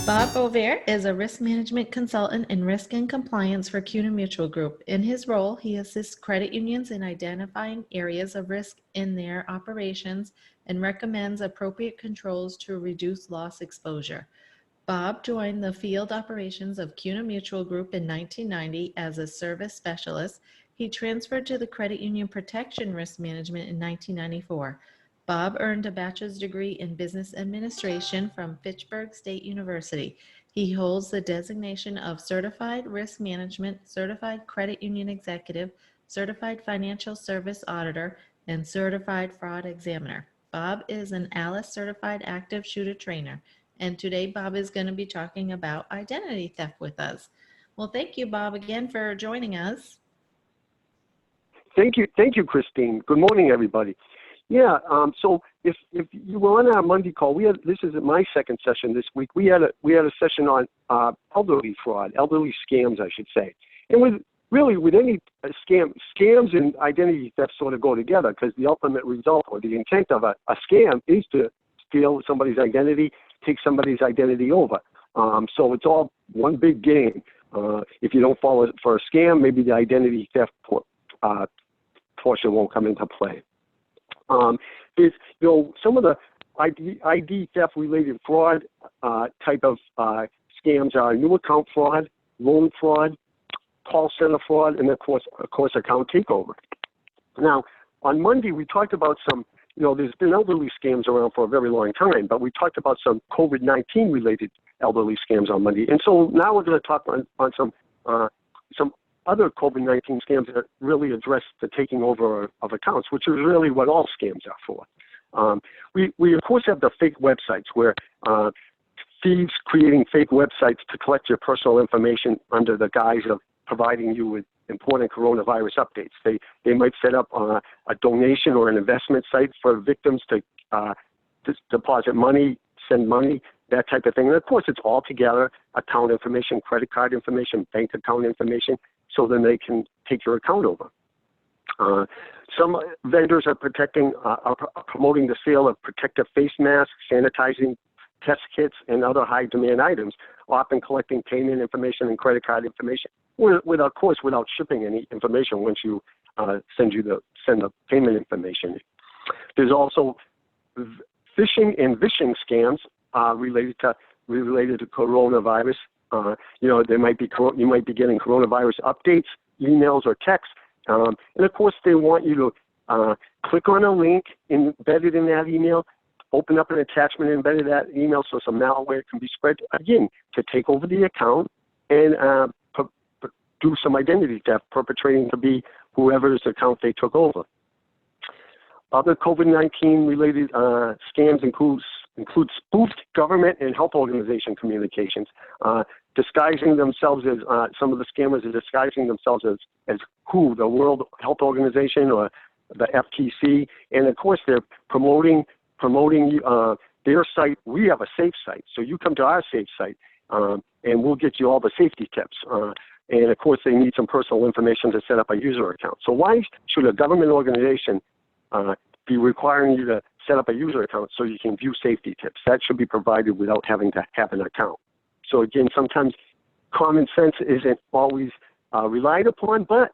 Bob Bouvier is a risk management consultant in risk and compliance for CUNA Mutual Group. In his role, he assists credit unions in identifying areas of risk in their operations and recommends appropriate controls to reduce loss exposure. Bob joined the field operations of CUNA Mutual Group in 1990 as a service specialist. He transferred to the credit union protection risk management in 1994. Bob earned a bachelor's degree in business administration from Fitchburg State University. He holds the designation of Certified Risk Management, Certified Credit Union Executive, Certified Financial Service Auditor, and Certified Fraud Examiner. Bob is an ALICE Certified Active Shooter Trainer. And today Bob is going to be talking about identity theft with us. Well, thank you, Bob, again for joining us. Thank you, Christine. Good morning, everybody. Yeah, so if you were on our Monday call, this is my second session this week. We had a session on elderly fraud, elderly scams, I should say. And with any scams and identity theft sort of go together, because the ultimate result or the intent of a scam is to steal somebody's identity, take somebody's identity over. So it's all one big game. If you don't fall for a scam, maybe the identity theft portion won't come into play. There's, some of the ID theft related fraud type of scams are new account fraud, loan fraud, call center fraud, and of course account takeover. Now, on Monday we talked about some, there's been elderly scams around for a very long time, but we talked about some COVID-19 related elderly scams on Monday. And so now we're going to talk on some other COVID-19 scams that really address the taking over of accounts, which is really what all scams are for. We of course have the fake websites where thieves creating fake websites to collect your personal information under the guise of providing you with important coronavirus updates. They might set up a donation or an investment site for victims to deposit money, send money, that type of thing. And of course, it's all together, account information, credit card information, bank account information, so then they can take your account over. Some vendors are promoting the sale of protective face masks, sanitizing test kits, and other high-demand items, often collecting payment information and credit card information, of course, without shipping any information once you send the payment information. There's also phishing and vishing scams related to coronavirus. You might be getting coronavirus updates, emails, or texts, and of course they want you to click on a link embedded in that email, open up an attachment embedded in that email so some malware can be spread, again, to take over the account and do some identity theft, perpetrating to be whoever's account they took over. Other COVID-19 related scams include spoofed government and health organization communications, disguising themselves as, some of the scammers are disguising themselves as WHO, the World Health Organization, or the FTC, and of course they're promoting their site. We have a safe site, so you come to our safe site, and we'll get you all the safety tips. And of course they need some personal information to set up a user account. So why should a government organization be requiring you to set up a user account so you can view safety tips? That should be provided without having to have an account. So again, sometimes common sense isn't always relied upon, but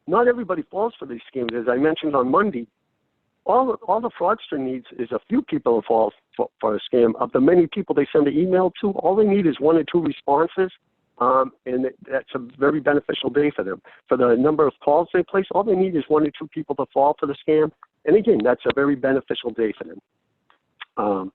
not everybody falls for these schemes. As I mentioned on Monday, all the fraudster needs is a few people to fall for a scam. Of the many people they send an email to, all they need is 1 or 2 responses, and that's a very beneficial day for them. For the number of calls they place, all they need is 1 or 2 people to fall for the scam. And again, that's a very beneficial day for them.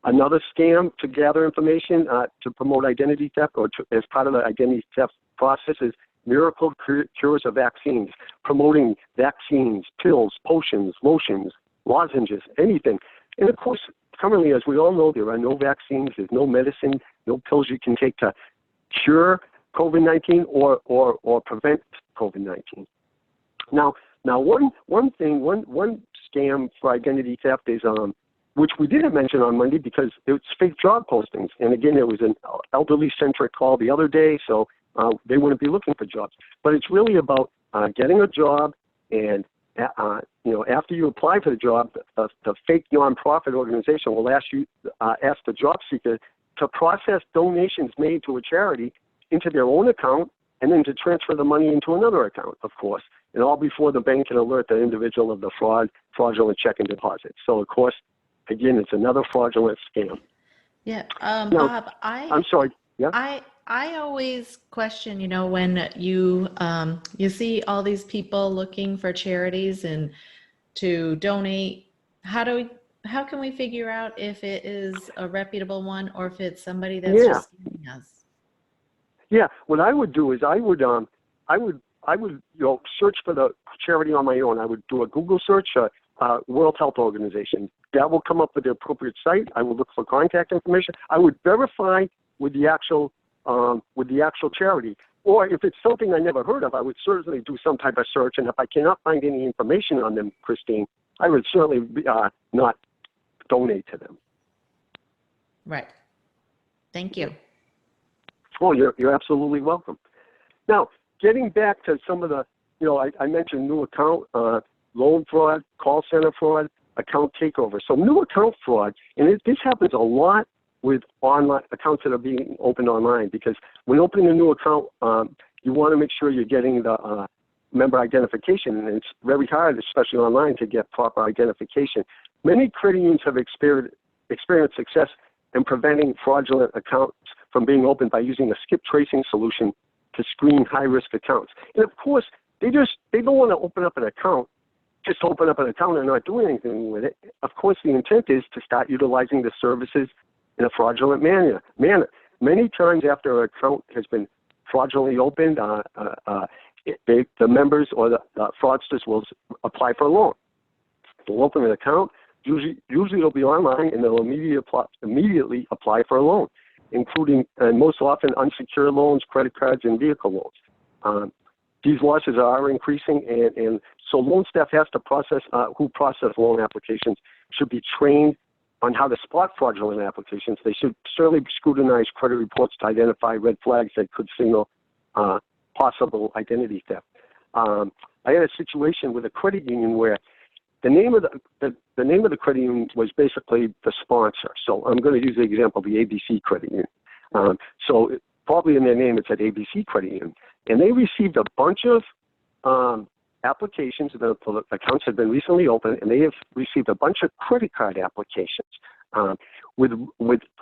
Another scam to gather information to promote identity theft or as part of the identity theft process is miracle cures of vaccines, promoting vaccines, pills, potions, lotions, lozenges, anything. And of course, currently, as we all know, there are no vaccines, there's no medicine, no pills you can take to cure COVID-19 or prevent COVID-19. Now, one scam for identity theft is which we didn't mention on Monday because it's fake job postings. And again, it was an elderly-centric call the other day, so they wouldn't be looking for jobs. But it's really about getting a job, and after you apply for the job, the fake nonprofit organization will ask the job seeker to process donations made to a charity into their own account and then to transfer the money into another account, of course, and all before the bank can alert the individual of the fraudulent check and deposit. So, of course, again, it's another fraudulent scam. Yeah, Now, Bob, I'm sorry. Yeah. I always question, when you you see all these people looking for charities and to donate, how can we figure out if it is a reputable one or if it's somebody that's Yeah. just scamming us? Yeah. What I would do is I would search for the charity on my own. I would do a Google search, World Health Organization. That will come up with the appropriate site. I would look for contact information. I would verify with the actual charity. Or if it's something I never heard of, I would certainly do some type of search. And if I cannot find any information on them, Christine, I would certainly not donate to them. Right. Thank you. Oh, you're absolutely welcome. Now, getting back to some of the, I mentioned new account, loan fraud, call center fraud, account takeover. So new account fraud, and this happens a lot with online accounts that are being opened online, because when opening a new account, you want to make sure you're getting the member identification, and it's very hard, especially online, to get proper identification. Many credit unions have experienced success in preventing fraudulent accounts from being opened by using a skip tracing solution to screen high-risk accounts. And of course, they don't want to open up an account, just open up an account and not do anything with it. Of course, the intent is to start utilizing the services in a fraudulent manner. Many times after an account has been fraudulently opened, the members or the fraudsters will apply for a loan. They'll open an account. Usually it'll be online, and they'll immediately apply for a loan, including, and most often, unsecured loans, credit cards, and vehicle loans. These losses are increasing, and so loan staff has to who process loan applications should be trained on how to spot fraudulent applications. They should certainly scrutinize credit reports to identify red flags that could signal possible identity theft. I had a situation with a credit union where the name of the credit union was basically the sponsor. So I'm going to use the example of the ABC Credit Union. So probably in their name it said ABC Credit Union, and they received a bunch of applications. The accounts had been recently opened, and they have received a bunch of credit card applications with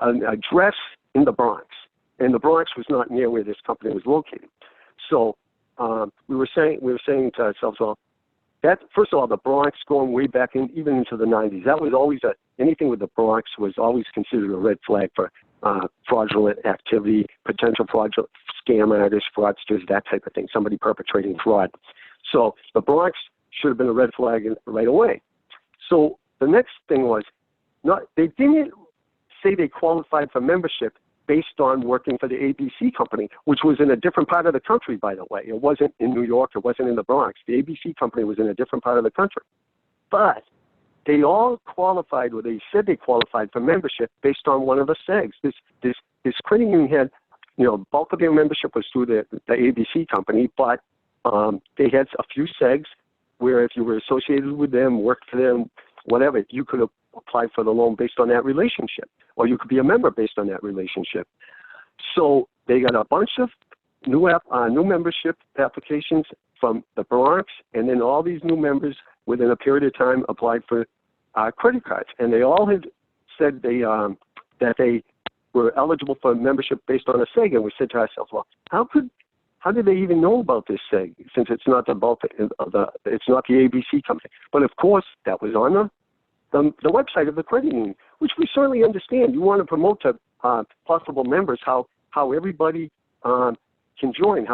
an address in the Bronx, and the Bronx was not near where this company was located. So we were saying to ourselves, well, that, first of all, the Bronx going way back even into the 90s, that was always anything with the Bronx was always considered a red flag for fraudulent activity, potential fraudulent scam artists, fraudsters, that type of thing, somebody perpetrating fraud. So the Bronx should have been a red flag right away. So the next thing was, they didn't say they qualified for membership based on working for the ABC company, which was in a different part of the country, by the way. It wasn't in New York. It wasn't in the Bronx. The ABC company was in a different part of the country. But they all qualified, or they said they qualified for membership based on one of the segs. This credit union had, bulk of their membership was through the ABC company, but they had a few segs where if you were associated with them, worked for them, whatever, you could apply for the loan based on that relationship, or you could be a member based on that relationship. So they got a bunch of new membership applications from the Bronx, and then all these new members within a period of time applied for credit cards, and they all had said that they were eligible for membership based on a seg. And we said to ourselves, well, how did they even know about this seg, since it's not it's not the ABC company? But of course, that was on the website of the credit union, which we certainly understand. You want to promote to possible members how everybody can join,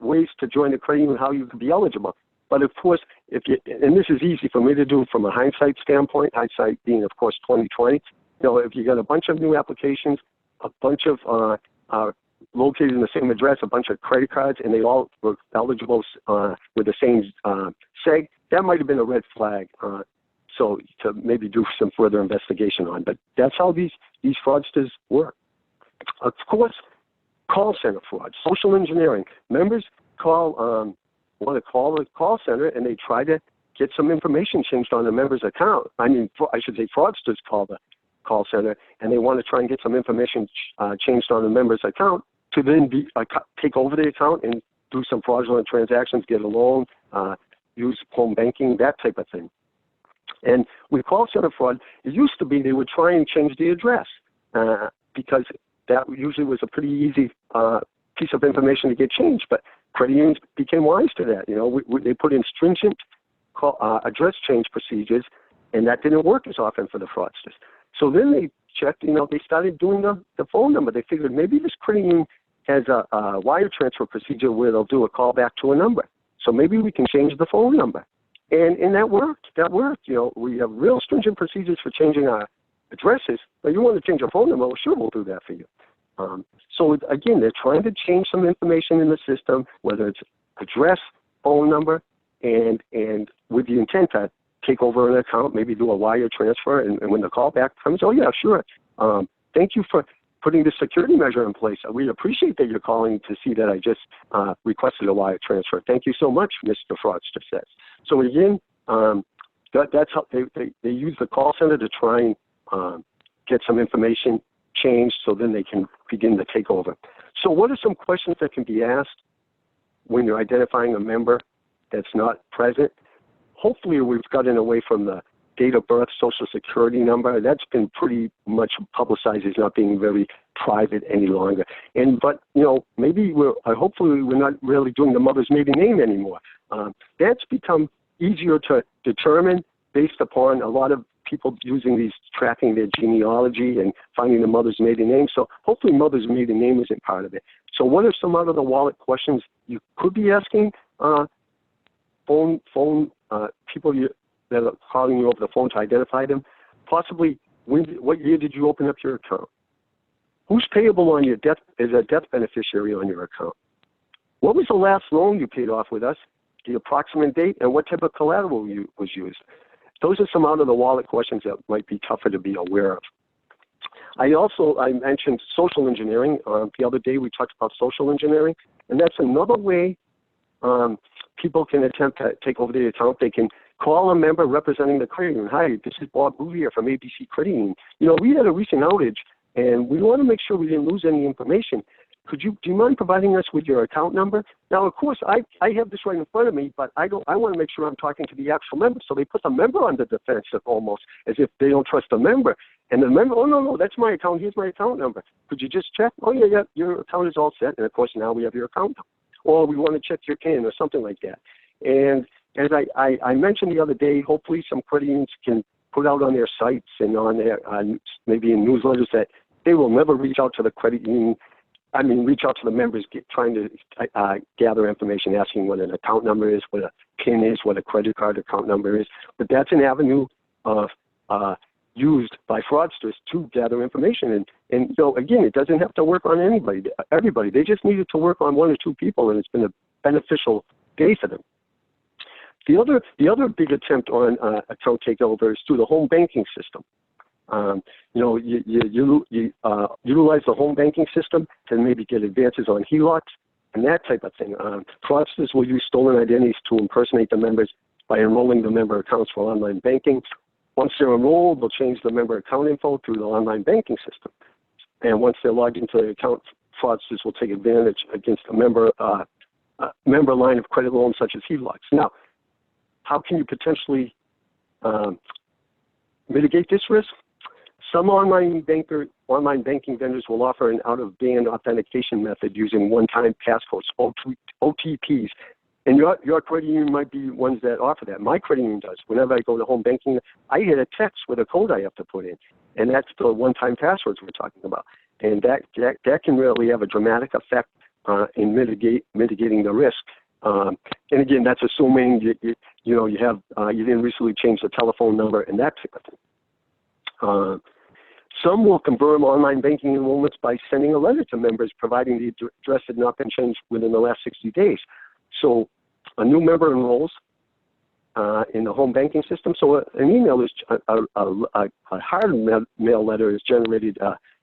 ways to join the credit union, how you can be eligible. But of course, and this is easy for me to do from a hindsight standpoint, hindsight being, of course, 2020. If you got a bunch of new applications, a bunch of located in the same address, a bunch of credit cards, and they all were eligible with the same seg, that might have been a red flag. So to maybe do some further investigation on. But that's how these fraudsters work. Of course, call center fraud, social engineering. Members want to call the call center, and they try to get some information changed on the member's account. I should say fraudsters call call center and they want to try and get some information changed on the member's account to then take over the account and do some fraudulent transactions, get a loan, use home banking, that type of thing. And with call center fraud, it used to be they would try and change the address because that usually was a pretty easy piece of information to get changed. But credit unions became wise to that. You know, they put in stringent address change procedures, and that didn't work as often for the fraudsters. So then they checked, you know, they started doing the phone number. They figured maybe this credit union has a wire transfer procedure where they'll do a call back to a number. So maybe we can change the phone number. And that worked. You know, we have real stringent procedures for changing our addresses, but you want to change your phone number, well, sure, we'll do that for you. So again, they're trying to change some information in the system, whether it's address, phone number, and with the intent to take over an account, maybe do a wire transfer, and when the call back comes, oh yeah, sure. Thank you for putting this security measure in place. We appreciate that you're calling to see that I just requested a wire transfer. Thank you so much, Mr. Fraudster says. So again, that's how they use the call center to try and get some information changed so then they can begin to take over. So what are some questions that can be asked when you're identifying a member that's not present? Hopefully we've gotten away from the date of birth, social security number. That's been pretty much publicized as not being very private any longer. But you know, maybe hopefully we're not really doing the mother's maiden name anymore. That's become easier to determine based upon a lot of people using these, tracking their genealogy and finding the mother's maiden name. So hopefully mother's maiden name isn't part of it. So what are some out of the wallet questions you could be asking people that are calling you over the phone to identify them? Possibly, what year did you open up your account? Who's payable on your death as a death beneficiary on your account? What was the last loan you paid off with us? The approximate date and what type of collateral was used? Those are some out of the wallet questions that might be tougher to be aware of. I mentioned social engineering. The other day we talked about social engineering, and that's another way people can attempt to take over the account. They can call a member representing the credit union. Hi, this is Bob Bouvier from ABC Credit Union. You know, we had a recent outage, and we want to make sure we didn't lose any information. Do you mind providing us with your account number? Now, of course, I have this right in front of me, but I want to make sure I'm talking to the actual member. So they put the member on the defensive almost as if they don't trust the member. And the member, oh, no, that's my account. Here's my account number. Could you just check? Oh, yeah, your account is all set. And, of course, now we have your account number. Or we want to check your PIN or something like that. And as I mentioned the other day, hopefully some credit unions can put out on their sites and on their maybe in newsletters that they will never reach out to the credit union. Reach out to the members trying to gather information, asking what an account number is, what a PIN is, what a credit card account number is. But that's an avenue of used by fraudsters to gather information. And so, again, it doesn't have to work on everybody. They just need it to work on one or two people, and it's been a beneficial day for them. The other big attempt on account takeover is through the home banking system. You utilize the home banking system to maybe get advances on HELOCs and that type of thing. Fraudsters will use stolen identities to impersonate the members by enrolling the member accounts for online banking. Once they're enrolled, they'll change the member account info through the online banking system. And once they're logged into the account, fraudsters will take advantage against a member line of credit loans such as HELOCs. Now, how can you potentially mitigate this risk? Some online banking vendors will offer an out-of-band authentication method using one-time passcodes, OTPs. And your credit union might be ones that offer that. My credit union does. Whenever I go to home banking, I get a text with a code I have to put in. And that's the one-time passwords we're talking about. And that can really have a dramatic effect in mitigating the risk. And again, that's assuming you didn't recently change the telephone number and that type of thing. Some will confirm online banking enrollments by sending a letter to members providing the address had not been changed within the last 60 days. So a new member enrolls in the home banking system. So an email is a hard mail letter is generated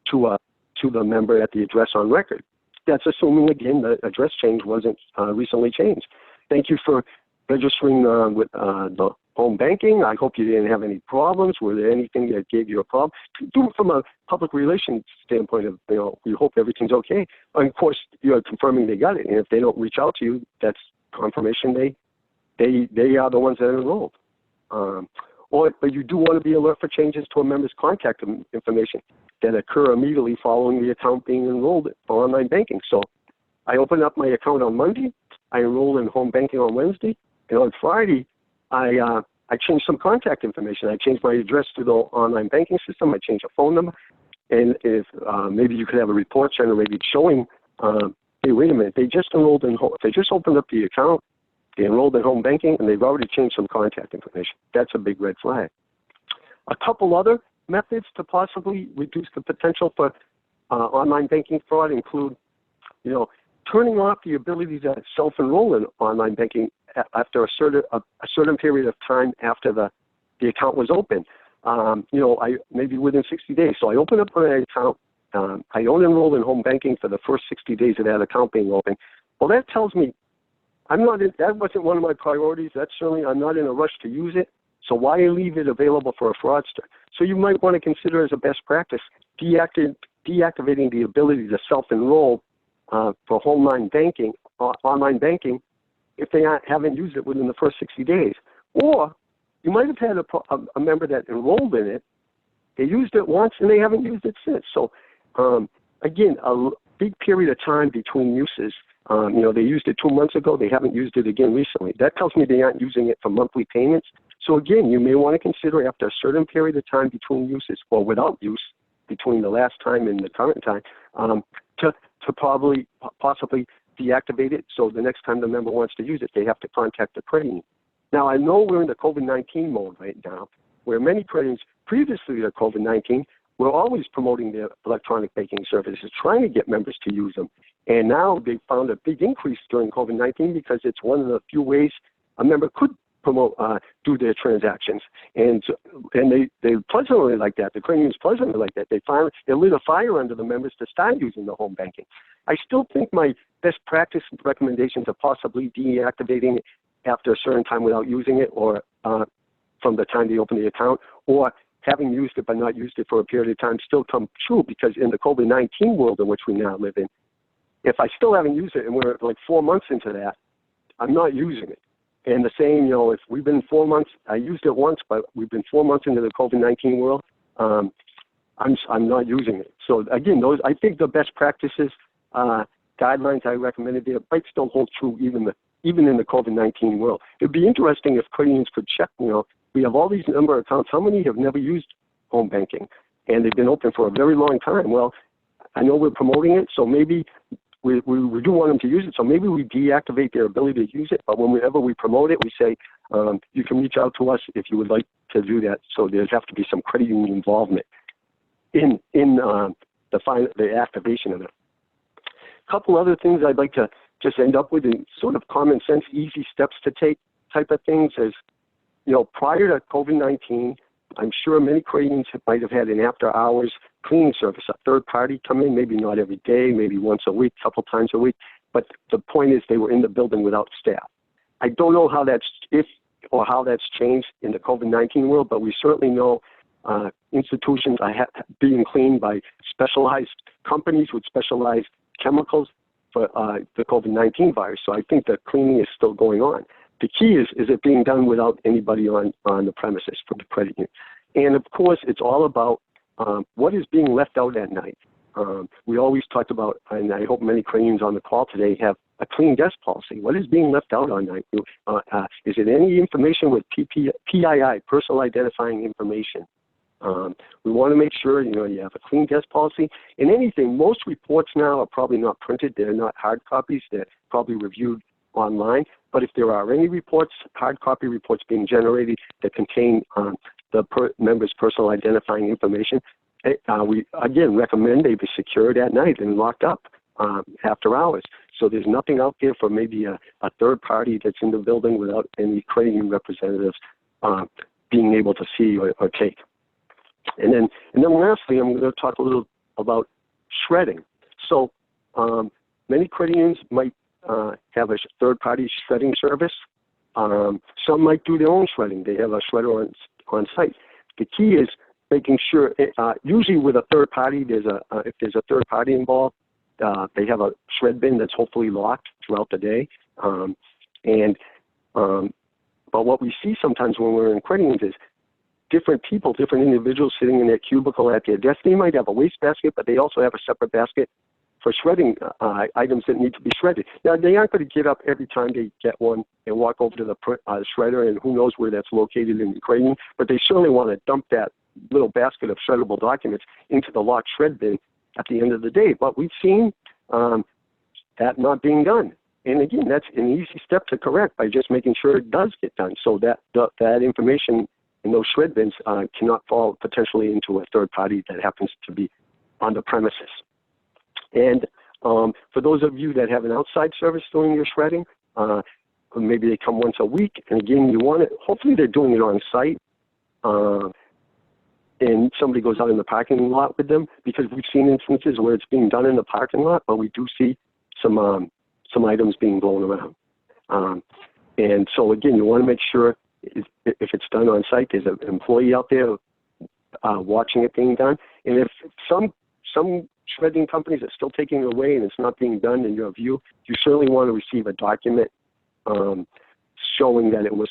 to the member at the address on record. That's assuming, again, the address change wasn't recently changed. Thank you for registering with the home banking? I hope you didn't have any problems. Were there anything that gave you a problem? Do it from a public relations standpoint of, we hope everything's okay. And of course, you're confirming they got it. And if they don't reach out to you, that's confirmation they are the ones that enrolled. But you do want to be alert for changes to a member's contact information that occur immediately following the account being enrolled for online banking. So I opened up my account on Monday. I enrolled in home banking on Wednesday. And on Friday, I changed some contact information. I changed my address to the online banking system. I changed a phone number. And if maybe you could have a report generated showing, hey, wait a minute, they just opened up the account, they enrolled in home banking, and they've already changed some contact information. That's a big red flag. A couple other methods to possibly reduce the potential for online banking fraud include, turning off the ability to self-enroll in online banking after a certain period of time after the account was open. Maybe within 60 days. So I open up my account. I don't enroll in home banking for the first 60 days of that account being open. Well, that tells me that wasn't one of my priorities. I'm not in a rush to use it. So why leave it available for a fraudster? So you might want to consider as a best practice deactivating the ability to self-enroll for online banking, if they haven't used it within the first 60 days. Or you might have had a member that enrolled in it, they used it once and they haven't used it since. So again, a big period of time between uses. They used it 2 months ago, they haven't used it again recently. That tells me they aren't using it for monthly payments. So again, you may want to consider after a certain period of time between uses or without use, between the last time and the current time, to possibly deactivate it, so the next time the member wants to use it, they have to contact the credit union. Now, I know we're in the COVID-19 mode right now, where many credit unions previously to COVID-19 were always promoting their electronic banking services, trying to get members to use them. And now they found a big increase during COVID-19 because it's one of the few ways a member could do their transactions. And they pleasantly like that. The credit unions pleasantly like that. They lit a fire under the members to start using the home banking. I still think my best practice recommendations are possibly deactivating it after a certain time without using it, or from the time they open the account, or having used it but not used it for a period of time still come true, because in the COVID-19 world in which we now live in, if I still haven't used it and we're like 4 months into that, I'm not using it. And the same, if we've been 4 months, I used it once, but we've been 4 months into the COVID-19 world, I'm not using it. So again, I think the best practices, guidelines I recommended there might still hold true even in the COVID-19 world. It'd be interesting if credit unions could check, we have all these number of accounts. How many have never used home banking? And they've been open for a very long time. Well, I know we're promoting it, so maybe we do want them to use it, so maybe we deactivate their ability to use it, but whenever we promote it, we say, you can reach out to us if you would like to do that. So there's have to be some credit union involvement in the activation of it. A couple other things I'd like to just end up with, in sort of common sense, easy steps to take type of things is, prior to COVID-19, I'm sure many credit unions might have had an after-hours cleaning service, a third party come in, maybe not every day, maybe once a week, couple times a week, but the point is they were in the building without staff. I don't know how that's changed in the COVID-19 world, but we certainly know institutions are being cleaned by specialized companies with specialized chemicals for the COVID-19 virus. So I think the cleaning is still going on. The key is it being done without anybody on the premises from the credit union? And of course, it's all about what is being left out at night. We always talked about, and I hope many credit unions on the call today have a clean desk policy. What is being left out on night? Is it any information with PII, personal identifying information? We want to make sure, you have a clean desk policy. And anything, most reports now are probably not printed. They're not hard copies. They're probably reviewed online. But if there are any reports, hard copy reports being generated that contain the member's personal identifying information, we, again, recommend they be secured at night and locked up after hours. So there's nothing out there for maybe a third party that's in the building without any credit union representatives being able to see or take. And then lastly, I'm going to talk a little about shredding. So many credit unions might have a third-party shredding service. Some might do their own shredding. They have a shredder on site. The key is making sure, usually with a third party, if there's a third party involved, they have a shred bin that's hopefully locked throughout the day. But what we see sometimes when we're in credit unions is different people, different individuals sitting in their cubicle at their desk. They might have a waste basket, but they also have a separate basket for shredding items that need to be shredded. Now, they aren't going to get up every time they get one and walk over to the shredder, and who knows where that's located in the credit union, but they certainly want to dump that little basket of shreddable documents into the locked shred bin at the end of the day. But we've seen that not being done. And again, that's an easy step to correct by just making sure it does get done, so that that information in those shred bins cannot fall potentially into a third party that happens to be on the premises. And for those of you that have an outside service doing your shredding, maybe they come once a week, and again, you want it, hopefully they're doing it on site, and somebody goes out in the parking lot with them, because we've seen instances where it's being done in the parking lot, but we do see some items being blown around. And so again, you want to make sure if it's done on site, there's an employee out there watching it being done. And if some shredding companies are still taking it away and it's not being done in your view, you certainly want to receive a document showing that it was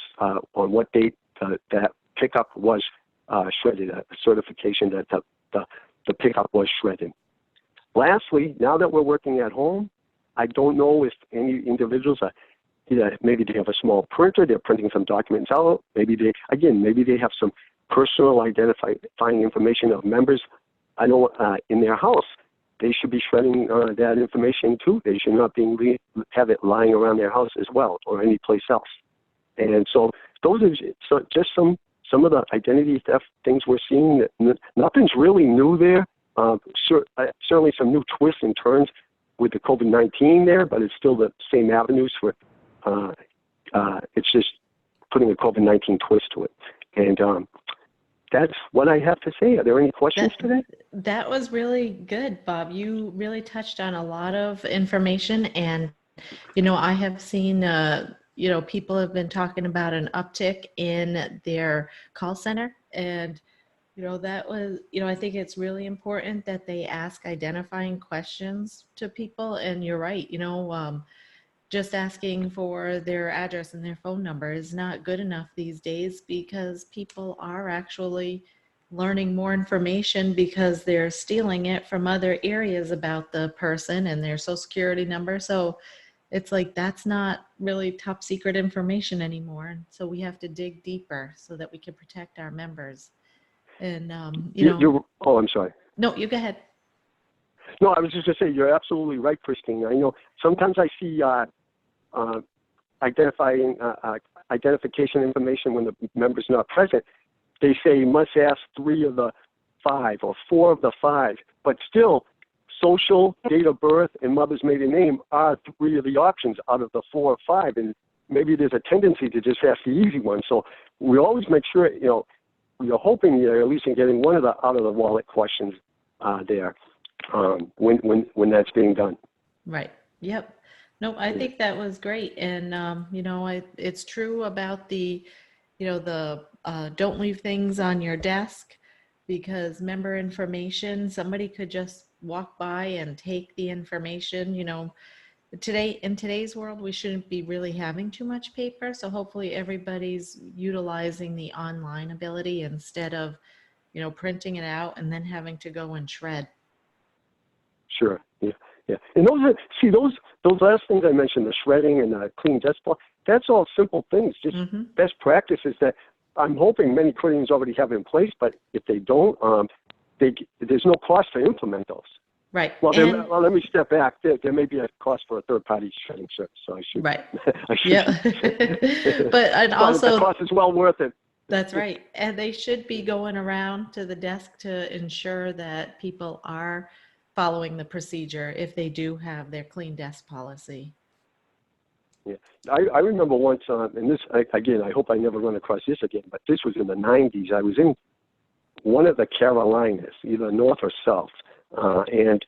on what date that pickup was shredded, a certification that the pickup was shredded. Lastly, now that we're working at home, I don't know if any individuals are, maybe they have a small printer, they're printing some documents out, maybe they have some personal identifying information of members. I know in their house, they should be shredding that information too. They should not have it lying around their house as well, or any place else. And so those are just some of the identity theft things we're seeing. That nothing's really new there. Certainly some new twists and turns with the COVID-19 there, but it's still the same avenues for, it's just putting a COVID-19 twist to it. And that's what I have to say. Are there any questions today? That was really good, Bob. You really touched on a lot of information, and, I have seen, people have been talking about an uptick in their call center, and that was, I think it's really important that they ask identifying questions to people. And you're right, just asking for their address and their phone number is not good enough these days, because people are actually learning more information because they're stealing it from other areas about the person and their social security number. So it's like, that's not really top secret information anymore. So we have to dig deeper so that we can protect our members. And, oh, I'm sorry. No, you go ahead. No, I was just going to say, you're absolutely right, Christine. I know sometimes I see identification information when the member's not present. They say must ask 3 of the 5 or 4 of the 5, but still social, date of birth, and mother's maiden name are 3 of the options out of the 4 or 5. And maybe there's a tendency to just ask the easy one. So we always make sure, you're hoping you're at least getting one of the out of the wallet questions there when that's being done. Right. Yep. No, I think that was great. And, it's true about the don't leave things on your desk, because member information, somebody could just walk by and take the information. In today's world, we shouldn't be really having too much paper. So hopefully everybody's utilizing the online ability instead of, printing it out and then having to go and shred. Sure. Yeah. Yeah. And those last things I mentioned, the shredding and the clean desk block, that's all simple things, just best practices that I'm hoping many credit unions already have in place. But if they don't, there's no cost to implement those. Right. Well, let me step back. There may be a cost for a third-party shredding service, so I should. Right. I should. Yeah. But also, the cost is well worth it. That's right. And they should be going around to the desk to ensure that people are following the procedure if they do have their clean desk policy. Yeah, I remember once, and this, again, I hope I never run across this again, but this was in the 90s. I was in one of the Carolinas, either north or south. And,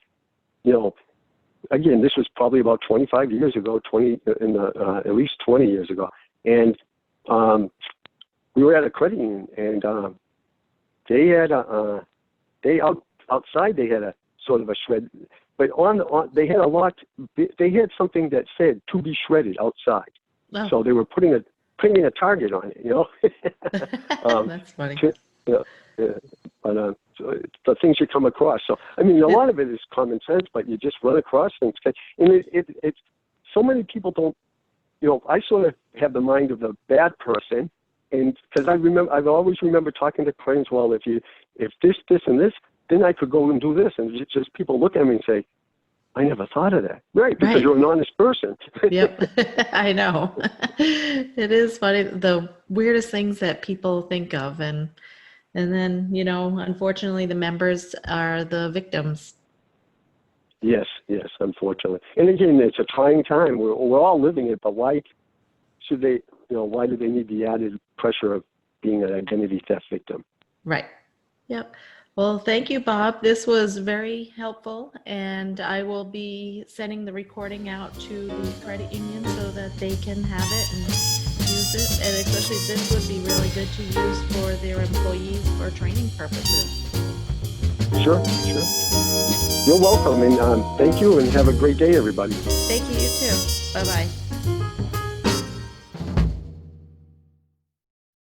again, this was probably about 25 years ago, at least 20 years ago. And we were at a credit union, and they had outside they had a sort of a shred, but they had they had something that said to be shredded outside. Oh. So they were putting a target on it, you know. That's funny. Yeah, but so it's the things you come across. So I mean, a lot of it is common sense, but you just run across things, and it's so many people don't. You know, I sort of have the mind of the bad person, and because I've always remember talking to clients. Well, if this, and this, then I could go and do this, and it's just people look at me and say, I never thought of that. Right, because you're an honest person. Yep, I know. It is funny, the weirdest things that people think of, and then, you know, unfortunately, the members are the victims. Yes, unfortunately. And again, it's a trying time. We're all living it, but why should they, you know, why do they need the added pressure of being an identity theft victim? Right. Yep. Well, thank you, Bob. This was very helpful, and I will be sending the recording out to the credit union so that they can have it and use it. And especially this would be really good to use for their employees for training purposes. Sure. You're welcome, and thank you, and have a great day, everybody. Thank you, you too. Bye-bye.